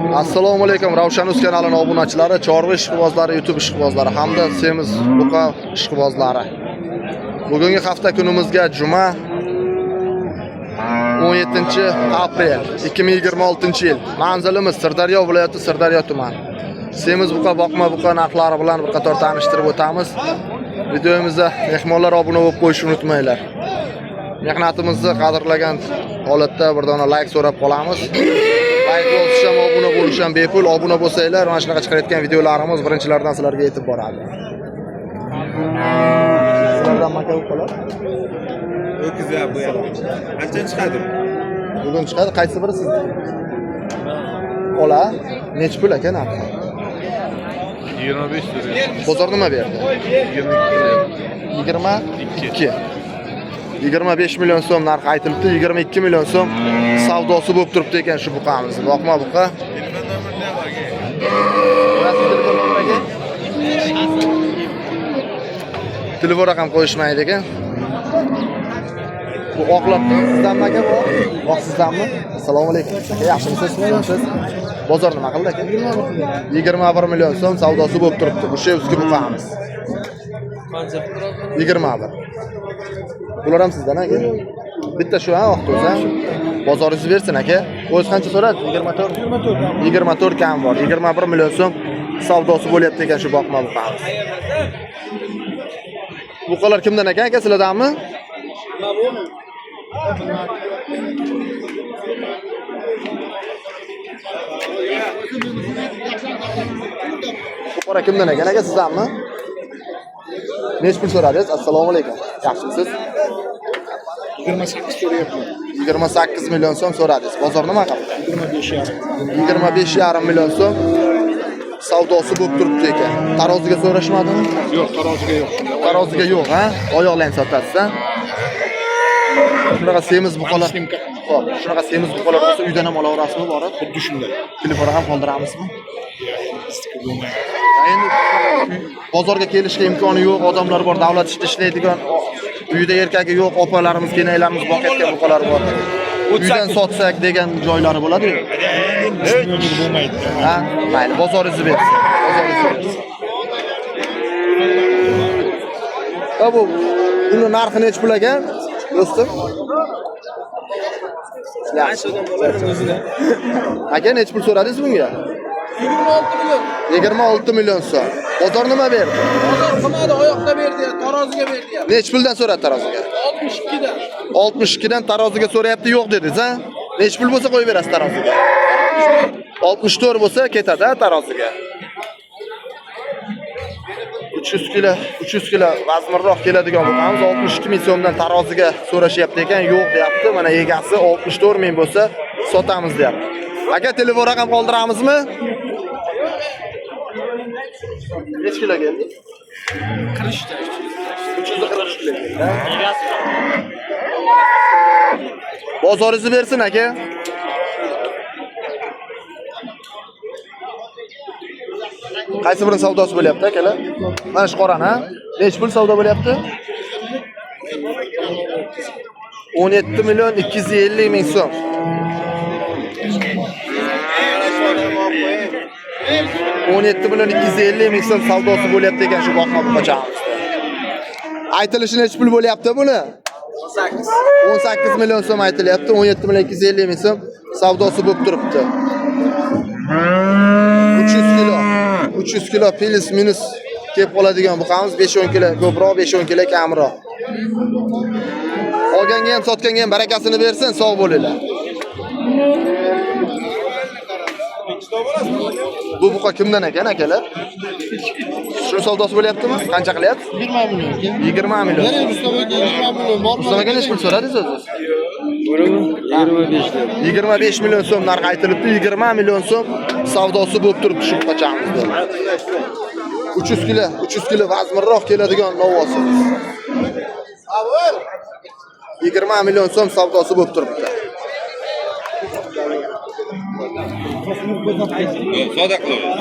Assalomu alaykum Ravshanuz kanalining obunachilari, chorva ishqibozlari, YouTube ishqibozlari hamda Semiz buqa ishqibozlari. Bugungi hafta kunimizga juma 17-aprel 2026-yil. Manzilimiz Sirdaryo viloyati Sirdaryo tumani. Semiz buqa boqma buqa narxlari bilan bir qator tanishtirib o'tamiz. Videomizga mehmonlar obuna bo'lib qo'yishni unutmanglar. Mehnatimizni qadrlagan holatda bir dona like so'rab qolamiz. Like bosish ham, obuna bo'lish ham bepul. Obuna bo'lsanglar, mana shunaqa chiqarayotgan videolarimiz birinchilardan sizlarga yetib boradi. Sizlardan maka bo'lib qoladi. O'kizlar bu yerda. Qancha chiqadi? Bugun chiqadi, qaysi biri siz? Ola, nech pul aka narxi? 25 lira. Bozor nima berdi? 22. 25 million so'm narx aytilibdi, 22 million so'm savdosi bo'lib turibdi ekan shu buqamiz. Boqma buqa. Telefon raqam qo'yishmaydi ekan. Bu oqlab sizdanmi aka bu? Oq sizdanmi? Assalomu alaykum. Yaxshimisiz? Siz bozor nima qildi aka? 21 million so'm savdosi bo'lib turibdi. Bu shevski buqamiz. 21. Bular ham sizdan aka. Bitta shu ha, oqto'z ha. Bozoringizni bersin aka. O'z qancha so'radi? 24. 24 kam bor. 21 million so'm savdosi bo'lyapti ekan shu boqma buqamiz. Buqalar kimdan ekan aka, sizlardanmi? Buqara kimdan ekan aka, sizdanmi? Nech pul so'radingiz? Assalomu alaykum. Yaxshimisiz? 28 so'rayapman. 28 million so'm so'radingiz. Bozor nima qildi? 25,5 million so'm savdosi bo'lib turibdi ekan. Taroziga so'rashmadimi? Yo'q, taroziga yo'q. Taroziga yo'q, ha? Oyoqlarni sotasiz, ha? Shunaqa semiz buqalar. Xo'p, shunaqa semiz buqalar bo'lsa, uydan ham olaverasizmi borib? Xuddi shunday. Telefon ham qoldiramizmi? Endi bozorga kelishga imkoni yo'q, odamlar bor, davlat ishida ishlaydigan, uyida erkagi yo'q, opalarimiz, kenalarimiz boqayotgan buqalar bor. Uydan sotsak degan joylari bo'ladi-ku. Hech bo'lmaydi. Ha, mayli, bozoringizni bersin. Bozoringizni bersin. Bu uni narxi nech pul ekan? Do'stim. Yaxshi odamlarning o'zida. Aka nech pul so'radingiz bunga? 26 million. 26 million so'm. Bozor nima berdi? Bozor qilmadi, oyoqda berdi, taroziga berdi. Nech puldan so'radi taroziga? 62 dan. 62 dan taroziga so'rayapti, yo'q dedingiz, ha? Nech pul bo'lsa qo'yib berasiz taroziga? 64 bo'lsa ketadi taroziga. 300 kilo vazminroq keladigan buqamiz 62 ming so'mdan taroziga so'rashyapti ekan, yo'q deyapti. Mana egasi 64 ming bo'lsa sotamiz deyapti. Aka, telefon raqam qoldiramizmi? Nech kilo keldi? 40 ta. 340 kilo. Bozoringizni bersin aka. Qaysi birini savdosi bo'lyapti akalar? Mana shu qorani, ha? Nech pul savdo bo'lyapti? 17 million 250 ming so'm. 17 million 250 ming so'm savdosi bo'lyapti ekan shu boqma buqachamiz. Aytilishi nech pul bo'lyapti buni? 18 million so'm aytilyapti, 17 million 250 ming so'm savdosi bo'lib turibdi. 300 kilo plus minus kelib qoladigan buqamiz 5-10 kilo ko'proq, 5-10 kilo kamroq. Olganga ham, sotganga ham barakasini bersin, sog' bo'linglar. Bu buqa kimdan ekan akalar? Shu savdosi bo'lyaptimi? Qancha qilyapti? 20 million. 20 million. Yana Rustamoga 20 million bor. Rustamoga nech pul so'radingiz o'zingiz? 25 million. 25 million so'm narx aytilibdi, 20 million so'm savdosi bo'lib turibdi shu buqachamiz. 300 kilo vazminroq keladigan novosi. 20 million so'm savdosi bo'lib turibdi. Soda qilaman.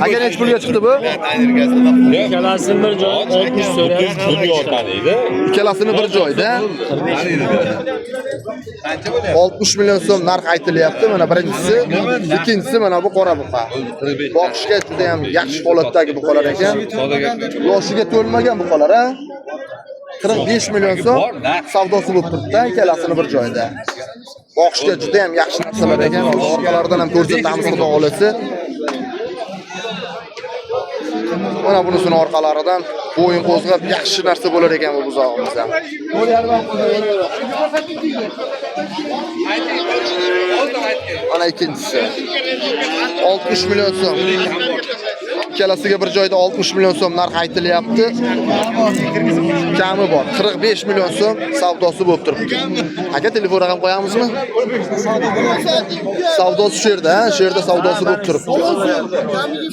Aka necha pulga chiqdi bu? Ikkalasini bir joy 60 so'rayapti. Dunyo taniydi. Ikkalasini bir joyda Qancha bo'lyapti? 60 million so'm narx aytilyapti. Mana birinchisi, ikkinchisi mana bu qora buqa. Boqishga juda ham yaxshi holatdagi buqalar ekan. Sodaga Yoshiga to'lmagan buqalar, ha? 45 million so'm savdosi bo'lib turibdi, ikkalasini bir joyda. Boqishga juda ham yaxshi narsalar ekan. Orqalaridan ham ko'rsatamiz xudo xolasi. Mana bunisini orqalaridan bo'yin qo'zg'ab yaxshi narsa bo'lar ekan bu buzog'imiz ham. Mana ikkinchisi 60 million so'm. Ikkalasiga bir joyda 60 million so'm narx aytilyapti. Kami bor. 45 million so'm savdosi bo'lib turibdi. Aka telefon raqam qo'yamizmi? Savdosi shu yerda, ha? Shu yerda savdosi bo'lib turibdi.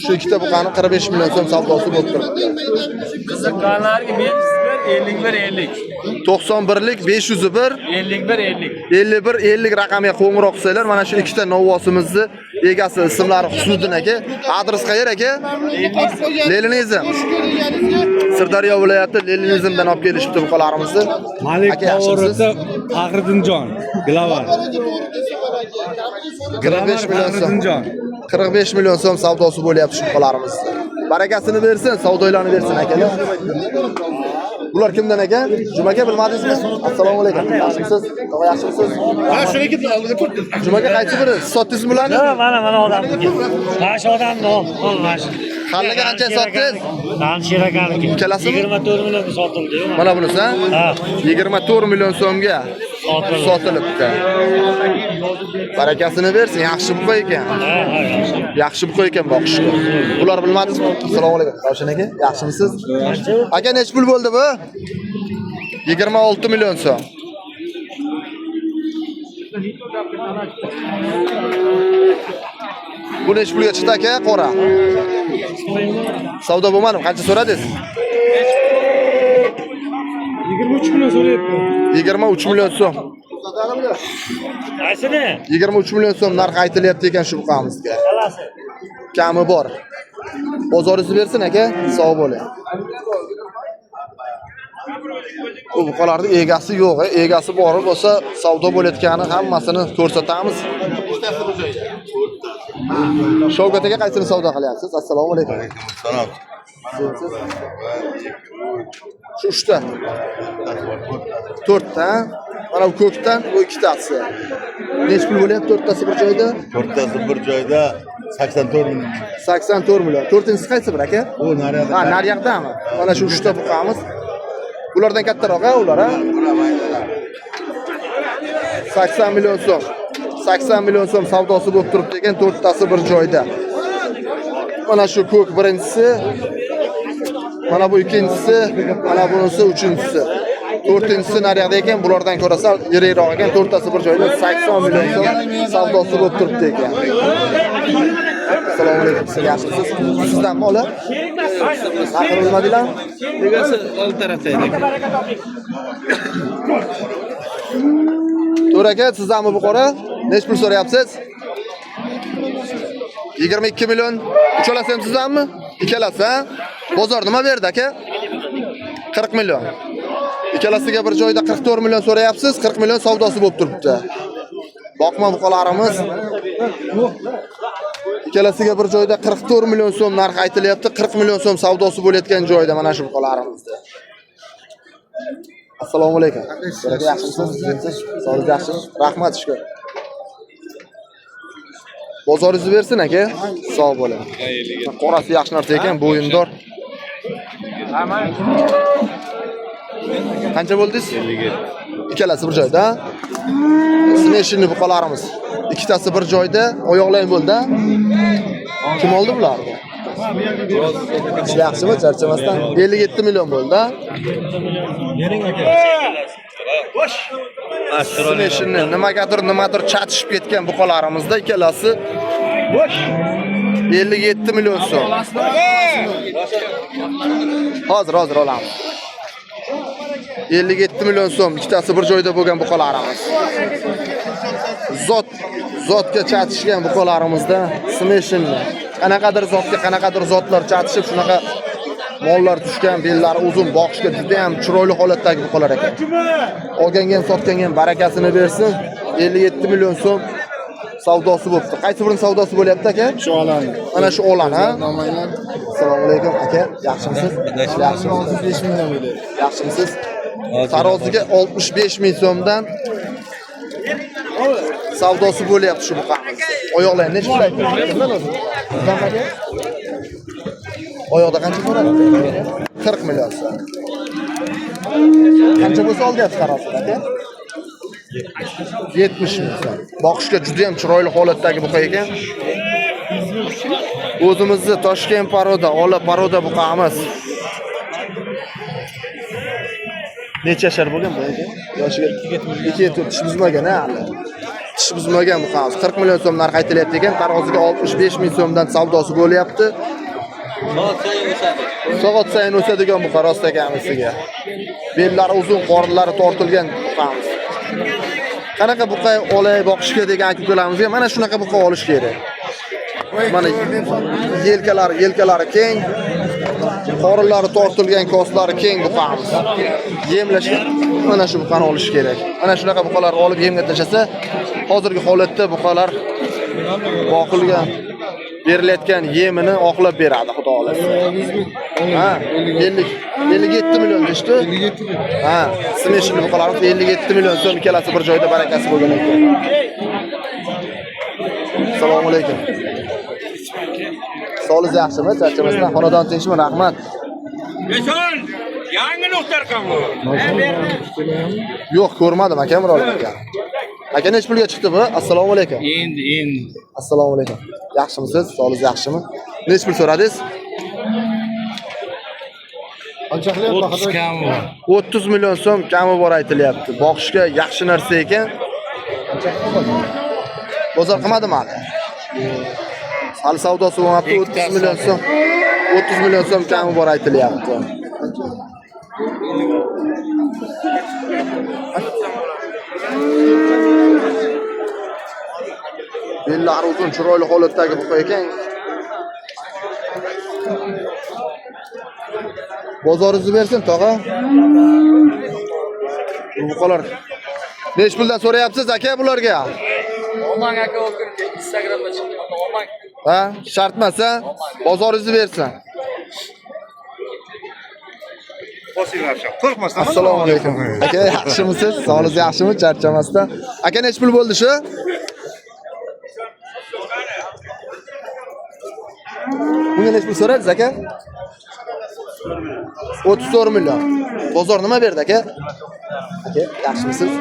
Shu ikkita buqani 45 million so'm savdosi bo'lib turibdi. Qiziqqanlarga 51 91lik 501 51 50 raqamga qo'ng'iroq qilsanglar, mana shu ikkita novvosimizni egasi ismlari Husniddin aka. Adres qayer aka? Leninizm. Sirdaryo viloyati Leninizmdan olib kelishibdi buqalarimizni. Malik To'g'rida Faxriddinjon, Glavar. 45 million so'm. Faxriddinjon. 45 million so'm savdosi bo'lyapti shu buqalarimizni. Barakasini bersin, savdolarni bersin akalar. Bular kimdan ekan? Jumaga bilmadingizmi? Assalomu alaykum. Yaxshimisiz? Tog'a yaxshimisiz? Ha, shunga ketdi. Jumaga qaysi biri? Sotdingizmi bularni? mana odamniki. Mana odamni mana shu. Halliga qancha sotdingiz? Shirakaniki. Ikkalasimi? 24 million sotildi. Mana bunisi, ha? 24 million so'mga sotilibdi. Barakasini bersin, yaxshi buqa ekan. Yaxshi buqa ekan boqishga. Bular bilmadingizmi? Assalomu alaykum. Ravshan aka, yaxshimisiz? Aka nech pul bo'ldi bu? 26 million so'm. Bu nech pulga chiqdi aka? Qora. Savdo bo'lmadi, qancha so'radingiz? 23 million so'rayapti. 23 million so'm. Qaysini? 23 million so'm narx aytilyapti ekan shu buqamizga. Kami bor. Bozoringizni bersin aka, sog' bo'ling. Bu buqalarning egasi yo'q, egasi bor bo'lsa savdo bo'layotgani hammasini ko'rsatamiz. Shavkat aka qaysini savdo qilyapsiz? Assalomu alaykum. Salom. Shu 3 ta. 4 ta. Mana bu ko'kdan bu ikkitasi. Nech pul bo'lyapti 4 tasi bir joyda? 4 tasi bir joyda 84 million. 84 million. 4-inchisi qaysi bir aka? Bu naryoqda. Ha, naryoqdami? Mana shu 3 ta buqamiz. Bulardan kattaroq, ha, ular, ha? 80 million so'm. 80 million so'm savdosi bo'lib turibdi ekan, 4 tasi bir joyda. Mana shu ko'k birinchisi, mana bu ikkinchisi, mana bunisi uchinchisi. 4-inchisi naryoqda ekan, bulardan ko'ra sal yirikroq ekan, 4 tasi bir joyda 80 million so'm savdosi bo'lib turibdi ekan. Assalomu alaykum. Siz yaxshimisiz? Sizdanmi ola? Narxini bilmadinglarmi? Egasi old tarafda edi. To'g'ri aka, sizdanmi bu qora? Nech pul so'rayapsiz? 22 million. Uchalasi ham sizdanmi? Ikkalasi, ha? Bozor nima berdi aka? 40 million. Ikkalasiga bir joyda 44 million so'rayapsiz, 40 million savdosi bo'lib turibdi. Boqma buqalarimiz. Ikkalasiga bir joyda 44 million so'm narx aytilyapti, 40 million so'm savdosi bo'layotgan joyda mana shu buqalarimizda. Assalomu alaykum. Yaxshimisiz? Sog'ligingiz yaxshimi? Rahmat, shukr. Bozoringizni bersin aka. Sog' bo'ling. Qorasi yaxshi narsa ekan, bo'yindor. Qancha bo'ldingiz? 50 ga. Ikkalasi bir joyda. Smeshini buqalarimiz. Ikkitasi bir joyda, oyoqlang bo'ldi. Kim oldi bularni? Yaxshimi, charchamasdan 57 million bo'ldi. Bering aka. Smeshini nimadir chatishib ketgan buqalarimizda ikkalasi 57 million so'm. Hozir olamiz. 57 million so'm ikkitasi bir joyda bo'lgan buqalarimiz. zotga chatishgan buqalarimizda smeshinni. Qanaqadir zotga qanaqadir zotlar chatishib shunaqa mollar tushgan, bellari uzun, boqishga juda ham chiroyli holatdagi buqalar ekan. Olgangan, sotgangan barakasini bersin. 57 million so'm savdosi bo'pti. Qaysi birini savdosi bo'lyapti aka? Shu olani. Mana shu olan, ha? Nomanglar. Assalomu alaykum aka. Yaxshimisiz? Yaxshimisiz? 65 mingdan edi. Yaxshimisiz? Taroziga 65 ming so'mdan savdosi bo'lyapti shu buqamiz. Oyoqlar necha pul aytdi? Oyoqda qancha so'radi? 40 million so'm. Qancha bo'lsa olyapti tarozida aka? 70 ming so'm. Boqishga juda ham chiroyli holatdagi buqa ekan. O'zimizni Toshkent paroda, Ola paroda buqamiz. Necha yashar bo'lgan bu aka? Yoshiga 2 tish buzmagan ha. Tish buzmagan buqamiz. 40 million so'm narx aytilyapti ekan. Taroziga 65 ming so'mdan savdosi bo'lyapti. Soat sayin o'sadigan buqa rost ekanmisiga. Bellari uzun, qornlari tortilgan buqamiz. Qanaqa buqa olay boqishga degan aka-ukalarimizga mana shunaqa buqa olish kerak. Mana yelkalari keng, qorinlari tortilgan, ko'zlari keng buqamiz. Yemlashga mana shu buqani olish kerak. Mana shunaqa buqalarni olib yemga tashlasa, hozirgi holatda buqalar boqilgan, berilayotgan yemini oqlab beradi, xudo xolasa. Ha, 57 million deydi. 57 ming. Ha, smeshinli buqalarimiz 57 million so'm ikkalasi bir joyda barakasi bo'lgan ekan. Assalomu alaykum. Sog'ligingiz yaxshimi? Charchamasdan xonadon tinchmi? Rahmat. Beson, yangi nuqta raqami. Yo'q, ko'rmadim aka, Mirolib aka. Aka nech pulga chiqdi bu? Assalomu alaykum. Endi. Assalomu alaykum. Yaxshimisiz? Sog'ligingiz yaxshimi? Nech pul so'radingiz? Qancha qilyapti? 30 million so'm kami bor aytilyapti. Boqishga yaxshi narsa ekan. Bozor qilmadimi hali? Hali savdosi bo'lmabdi, 30 million so'm. 30 million so'm kami bor aytilyapti. Bellari uzun, chiroyli holatdagi buqa ekan. Bozoringizni bersin, tog'a. Bu buqalar nech puldan so'rayapsiz aka bularga? Olmang aka, Instagramda chiqdi. Olmang. Ha, shart emas, ha? Bozoringizni bersin. Qo'rqmasdan. Assalomu alaykum. Aka, yaxshimisiz? Sog'ligingiz yaxshimi? Charchamasdan. Aka, nech pul bo'ldi shu? Bunga nech pul so'radingiz aka? 34 million. Bozor nima berdi aka? Aka, yaxshimisiz?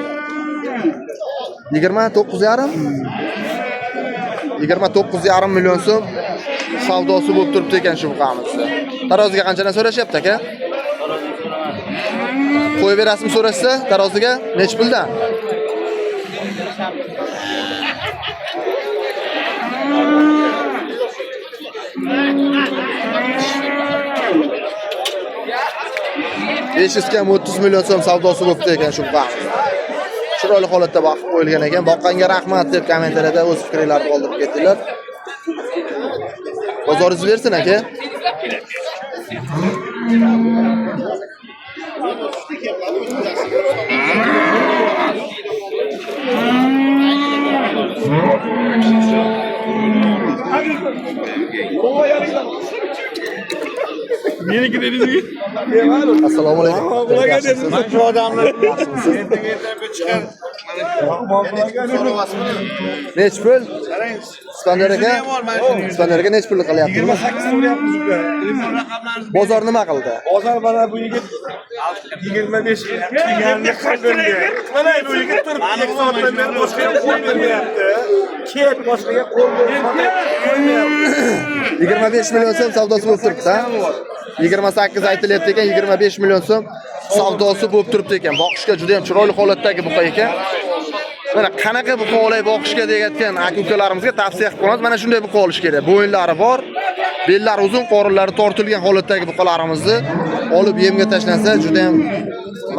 29,5? 29,5 million so'm savdosi bo'lib turibdi ekan shu buqamizni. Taroziga qanchadan so'rashyapti aka? Qo'yib berasizmi so'rashsa taroziga? Nech puldan? Kam 30 million so'm savdosi bo'libdi ekan shu buqamiz. Chiroyli holatda boqib qo'yilgan ekan. Boqqanga rahmat deb kommentariyada o'z fikringizni qoldirib ketinglar. Bozoringizni bersin aka. Meniki dedingmi? Assalomu alaykum. Mana shu odamlar Nech pul? Iskandar aka? Iskandar aka nech pul qilyapti? 28 so'rayapmiz uka. Telefon raqamlaringizni Bozor nima qildi? bozor mana bu yigit 25 deganini qildi. Mana bu yigit turib 2 soatdan beri boshqa qo'l bermayapti. Ket boshqaga qo'l bermayapti. 25 million so'm savdosi bo'lib turibdi, ha? 28 aytilyapti ekan, 25 million so'm savdosi bo'lib turibdi ekan. Boqishga juda ham chiroyli holatdagi buqa ekan. Mana qanaqa buqa olay boqishga deyotgan aka-ukalarimizga tavsiya qilib qolamiz. Mana shunday buqa olish kerak. Bo'yinlari bor, bellari uzun, qorinlari tortilgan holatdagi buqalarimizni olib yemga tashlansa juda ham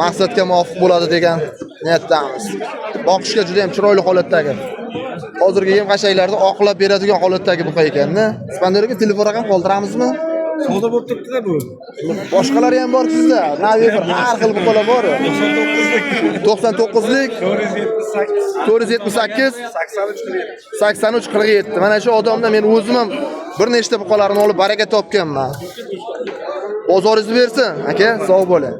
maqsadga muvofiq bo'ladi degan niyatdamiz. Boqishga juda ham chiroyli holatdagi Hozirgi yem qashaylarni oqlab beradigan holatdagi buqa ekanda. Spanderga telefon raqam qoldiramizmi? Savdo bo'lib turibdi-da bu. Boshqalari ham bor sizda. Navi bir har xil buqalar bor. 99lik 478 83 47. Mana shu odamdan men o'zim ham bir nechta buqalarni olib baraka topganman. Bozoringizni bersin, aka, sog' bo'ling.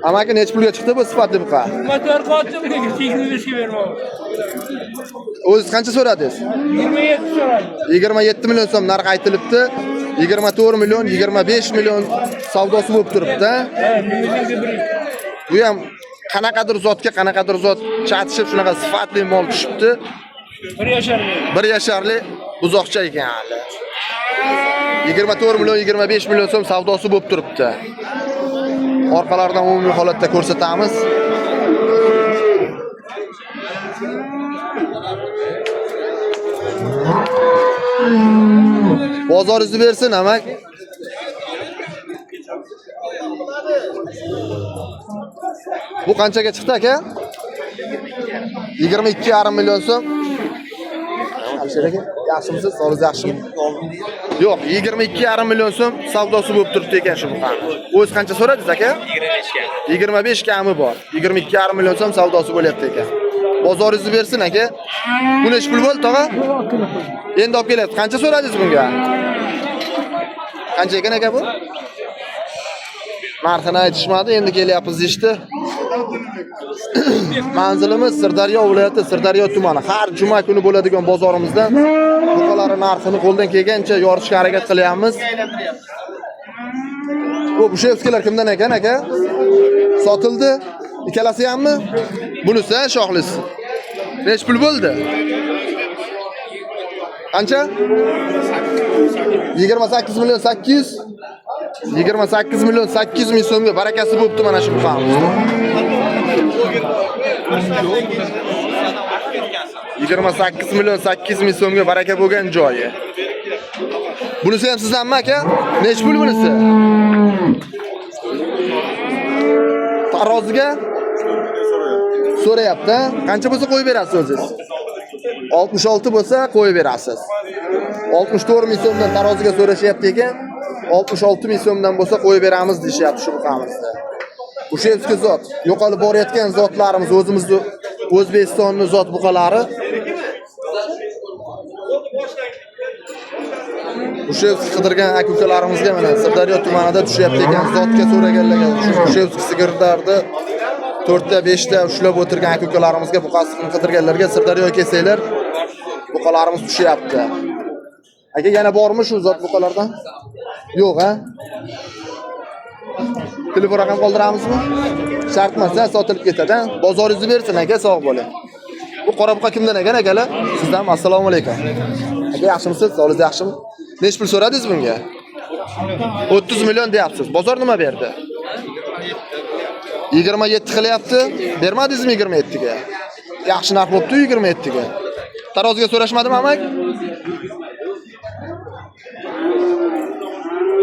Amaki necha pulga chiqdi bu sifatli buqa? Motor qotdi, teknilashga bermoq. O'zingiz qancha so'radingiz? 27 so'radi. 27 million so'm narx aytilibdi. 24 million, 25 million savdosi bo'lib turibdi. Bu ham qanaqadir zotga qanaqadir zot chatishib shunaqa sifatli mol tushibdi. 1 yasharli buzoqcha ekan hali. 24 million, 25 million so'm savdosi bo'lib turibdi. Orqalaridan umumiy holatda ko'rsatamiz. Bozoringizni bersin, amak. Bu qanchaga chiqdi aka? 22,5 million so'm. Alisher aka, yaxshimisiz? Sog'ligingiz yaxshimi? Yo'q, 22,5 million so'm savdosi bo'lib turibdi ekan shu buqani. O'z qancha so'radingiz aka? 25 kami bor. 22,5 million so'm savdosi bo'lyapti ekan. Bozoringizni bersin aka. Bu nech pul bo'ldi, tog'a? Endi olib kelyapti. Qancha so'radingiz bunga? Qancha ekan aka bu? Narxini aytishmadi, endi kelyapmiz ishdi. Manzilimiz Sirdaryo viloyati, Sirdaryo tumani. Har juma kuni bo'ladigan bozorimizdan buqalar narxini qo'ldan kelgancha yorishga harakat qilyapmiz. Bu Bushevskilar kimdan ekan aka? Sotildi. Ikkalasi hammi? Bunisi shoxlisi. Nech pul bo'ldi? Qancha? 28 million 800. 28 million 800 ming so'mga barakasi bo'pti mana shu buqamiz. 28 million 800 ming so'mga baraka bo'lgan joyi. Bunisi ham sizdanmi aka? Nech pul bunisi? Taroziga so'rayapti. Qancha bo'lsa qo'yib berasiz o'zingiz? 66 bo'lsa qo'yib berasiz. 64 ming so'mdan taroziga so'rashyapti ekan. 66 ming so'mdan bo'lsa qo'yib beramiz deyishyapti shu buqamizda. Bushevskiy zot, yo'qolib borayotgan zotlarimiz o'zimizning O'zbekistonning zot buqalari. Bushevskiy qidirgan aka-ukalarimizga mana Sirdaryo tumanida tushyapti ekan. Zotga so'raganlarga Bushevskiy sigirlarni 4ta 5ta ushlab o'tirgan aka-ukalarimizga buqasini qidirganlarga Sirdaryoga kelsanglar buqalarimiz tushyapti. Aka yana bormi shu zot buqalardan? Yo'q, ha? Telefon raqam qoldiramizmi? Shart emas, sotilib ketadi. Bozoringizni bersin aka, sog' bo'ling. Bu qora buqa kimdan ekan akalar? Sizdan assalomu alaykum. Aka yaxshimisiz? Sog'ligingiz yaxshimi? Nech pul so'radingiz bunga? 30 million deyapsiz. Bozor nima berdi? 27 qilyapti. Bermadingizmi 27 ga? Yaxshi narx bo'pti 27 ga. Taroziga so'rashmadimi, amak?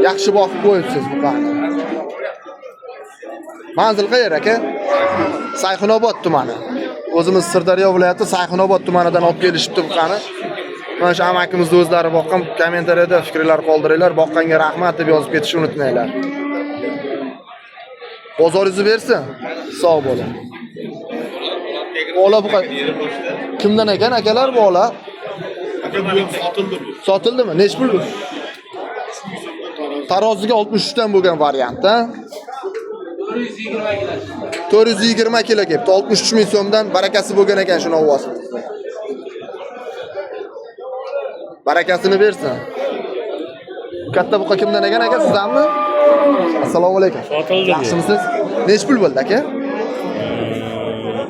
Yaxshi boqib qo'yibsiz buqani. Manzil qayer aka? Sayxunobod tumani. O'zimiz Sirdaryo viloyati Sayxunobod tumanidan olib kelishibdi buqani. Mana shu amakimizni o'zlari boqqan, kommentariyada fikrlar qoldiringlar. Boqqanga rahmat deb yozib ketishni unutmanglar. Bozoringizni bersin. Sog' bo'ling. Bola buqa kimdan ekan akalar bu bola? Sotildimi? Nech pul bu? Taroziga 63 dan bo'lgan variantda. 420 kilo kelibdi. 63 ming so'mdan barakasi bo'lgan ekan shuni ovoz. Barakasini bersin. Katta buqa kimdan ekan aka, sizdanmi? Assalomu alaykum. Sotildi. Yaxshimisiz? Nech pul bo'ldi aka?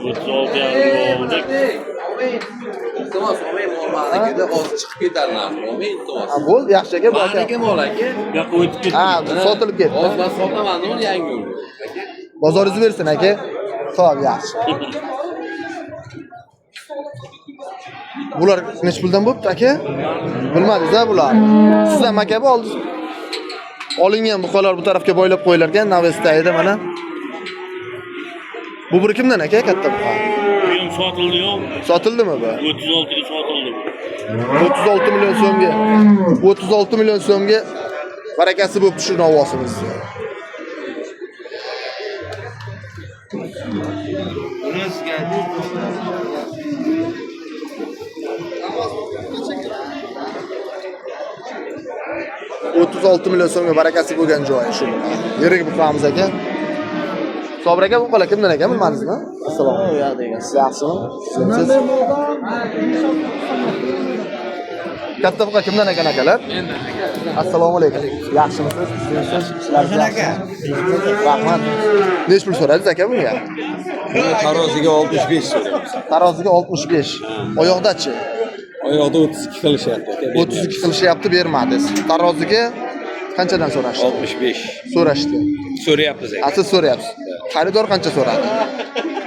36,5 Iltimos, olmayman, o'rmaniga hozir chiqib ketarlar. Olmay, iltimos. Ha, bo'ldi, yaxshi aka, bu aka. Meniki mol aka. yoqqa o'tib ketdi. Ha, sotilib ketdi. Hozir men sotaman, yangi yo'l. Bozoringizni bersin aka. Xo'p, yaxshi. Bular nech puldan bo'pti aka? Bilmadingiz-a bular. Sizdan aka bu oldi. Olingan buqalar bu tarafga boylab qo'yilar ekan, Navestayda mana. Bu bir kimdan aka katta buqa? Benim sotildi yo'q. Sotildimi bu? 36 ga sotildi. 36 million so'mga. 36 million so'mga barakasi bo'pti shu novosimiz. $36 million so'mga barakasi bo'lgan joyi shu. Yirik buqamiz aka. Sobir aka bu qola kimdan ekan bilmadingizmi? Assalomu alaykum. Yaxshimi? Siz? Katta buqa kimdan ekan akalar? Assalomu alaykum. Yaxshimisiz? Sizlar aka. Rahmat. Nech pul so'radingiz aka bunga? Taroziga 65 so'raymiz. Taroziga 65. Oyoqdachi? Oyoqda 32 qilishyapti. 32 qilishyapti, bermadingiz. Taroziga qanchadan so'rashdi? 65 So'rashdi. so'rayapmiz aka. Siz so'rayapsiz. Xaridor qancha so'radi?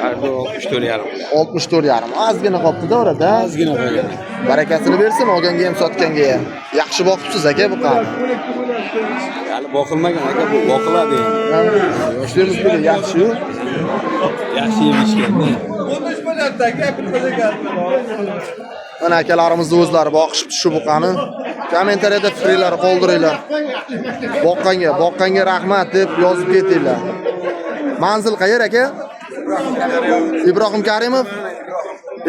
Xaridor 64,5. 64,5. Ozgina qolibdi-da orada. Ozgina qolgan. Barakasini bersin, olganga ham sotganga ham. Yaxshi boqibsiz aka bu qani. Hali boqilmagan aka, bu boqiladi endi. Yoshlarimiz biri yaxshi-yu. Yaxshi yemishganda. Mana akalarimizni o'zlari boqishibdi shu buqani. Kommentariyada fikringizni qoldiringlar. Boqqanga rahmat deb yozib ketinglar. Manzil qayer aka? Ibrohim Karimov.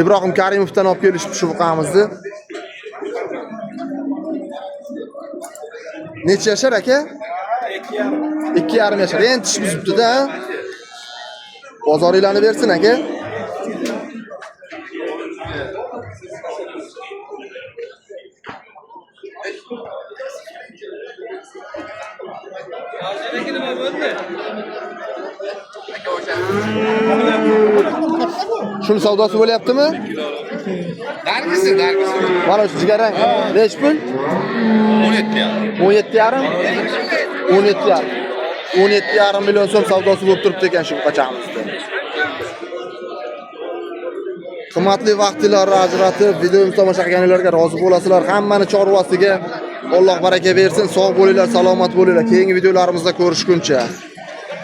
Ibrohim Karimovdan olib kelishibdi shu buqamizni. Necha yashar aka? 2,5 yashar. Endi tish buzibdi-da. Bozoringlarni bersin aka. Shuni savdosi bo'lyaptimi? Dargisi. Mana shu jigarrang. Nech pul? 17,5. 17,5 million so'm savdosi bo'lib turibdi ekan shu qachamizni. Qimmatli vaqtlarni ajratib, videomizni tomosha qilganlarga rozi bo'lasizlar. Hammani chorvasiga Alloh baraka bersin. Sog' bo'linglar, salomat bo'linglar. Keyingi videolarimizda ko'rishguncha